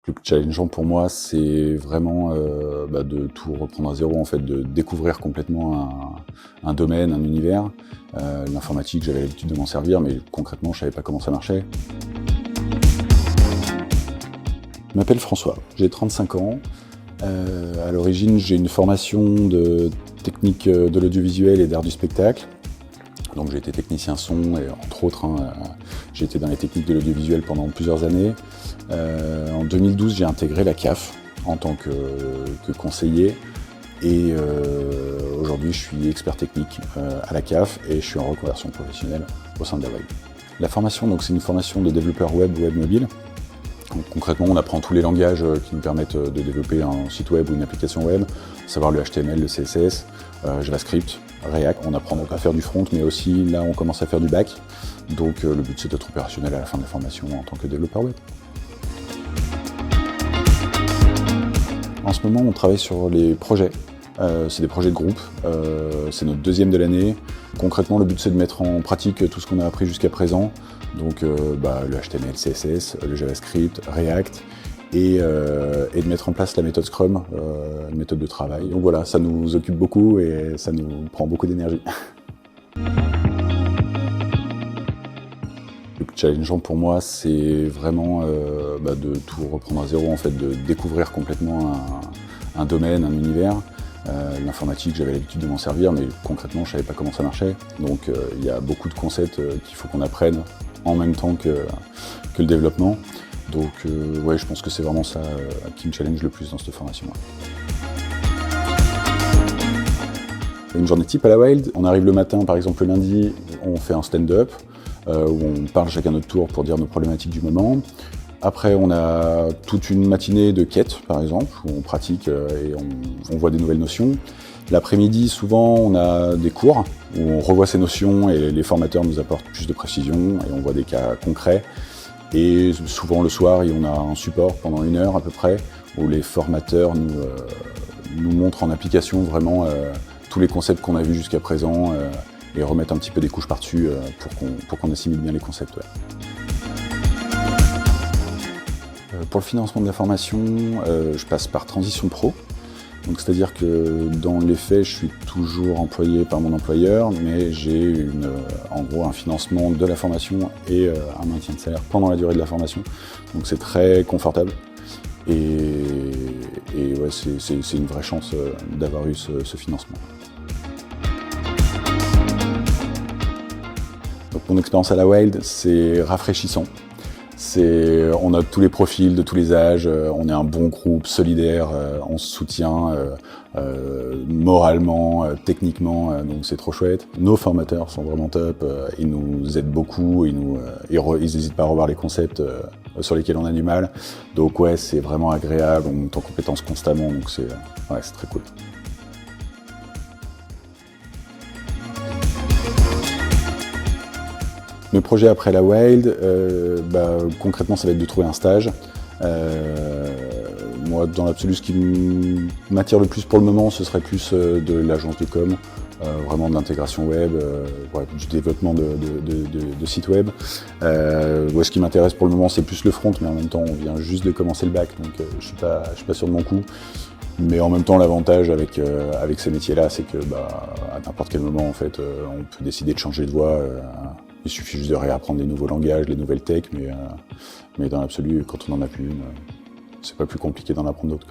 Le plus challengeant pour moi, c'est vraiment de tout reprendre à zéro, en fait, de découvrir complètement un domaine, un univers. L'informatique, j'avais l'habitude de m'en servir, mais concrètement, je savais pas comment ça marchait. Je m'appelle François, j'ai 35 ans. À l'origine, j'ai une formation de technique de l'audiovisuel et d'art du spectacle. Donc j'ai été technicien son et entre autres, j'ai été dans les techniques de l'audiovisuel pendant plusieurs années. En 2012, j'ai intégré la CAF en tant que conseiller et aujourd'hui je suis expert technique à la CAF et je suis en reconversion professionnelle au sein de la WAID. La formation, donc, c'est une formation de développeur web mobile. Donc, concrètement, on apprend tous les langages qui nous permettent de développer un site web ou une application web, à savoir le HTML, le CSS, JavaScript, React. On apprend donc à faire du front, mais aussi là on commence à faire du back. Donc le but, c'est d'être opérationnel à la fin de la formation en tant que développeur web. En ce moment, on travaille sur les projets. C'est des projets de groupe, c'est notre deuxième de l'année. Concrètement, le but, c'est de mettre en pratique tout ce qu'on a appris jusqu'à présent. Donc le HTML, CSS, le JavaScript, React, et de mettre en place la méthode Scrum, une méthode de travail. Donc voilà, ça nous occupe beaucoup et ça nous prend beaucoup d'énergie. Le plus challengeant pour moi, c'est vraiment de tout reprendre à zéro, en fait, de découvrir complètement un domaine, un univers. L'informatique, j'avais l'habitude de m'en servir, mais concrètement, je savais pas comment ça marchait. Donc il y a beaucoup de concepts qu'il faut qu'on apprenne en même temps que le développement. Donc ouais, je pense que c'est vraiment ça qui me challenge le plus dans cette formation. Une journée type à la WAID, on arrive le matin, par exemple le lundi, on fait un stand-up, où on parle chacun notre tour pour dire nos problématiques du moment. Après, on a toute une matinée de quête, par exemple, où on pratique et on voit des nouvelles notions. L'après-midi, souvent, on a des cours où on revoit ces notions et les formateurs nous apportent plus de précision et on voit des cas concrets. Et souvent, le soir, on a un support pendant 1 heure à peu près, où les formateurs nous montrent en application vraiment tous les concepts qu'on a vus jusqu'à présent et remettent un petit peu des couches par-dessus pour qu'on assimile bien les concepts. Ouais. Pour le financement de la formation, je passe par Transition Pro. Donc c'est-à-dire que dans les faits, je suis toujours employé par mon employeur, mais j'ai en gros un financement de la formation et un maintien de salaire pendant la durée de la formation. Donc c'est très confortable. Et ouais, c'est une vraie chance d'avoir eu ce financement. Donc mon expérience à la WAID, c'est rafraîchissant. On a tous les profils de tous les âges, on est un bon groupe, solidaire, on se soutient moralement, techniquement, donc c'est trop chouette. Nos formateurs sont vraiment top, ils nous aident beaucoup, ils n'hésitent pas à revoir les concepts sur lesquels on a du mal. Donc ouais, c'est vraiment agréable, on monte en compétences constamment, donc c'est très cool. Mes projets après la WAID, concrètement, ça va être de trouver un stage. Moi, dans l'absolu, ce qui m'attire le plus pour le moment, ce serait plus de l'agence de com, vraiment de l'intégration web, du développement de sites web. Ce qui m'intéresse pour le moment, c'est plus le front, mais en même temps, on vient juste de commencer le bac, donc je suis pas sûr de mon coup. Mais en même temps, l'avantage avec ces métiers-là, c'est que à n'importe quel moment, en fait, on peut décider de changer de voie. Il suffit juste de réapprendre les nouveaux langages, les nouvelles techs, mais dans l'absolu, quand on en a plus une, c'est pas plus compliqué d'en apprendre d'autres.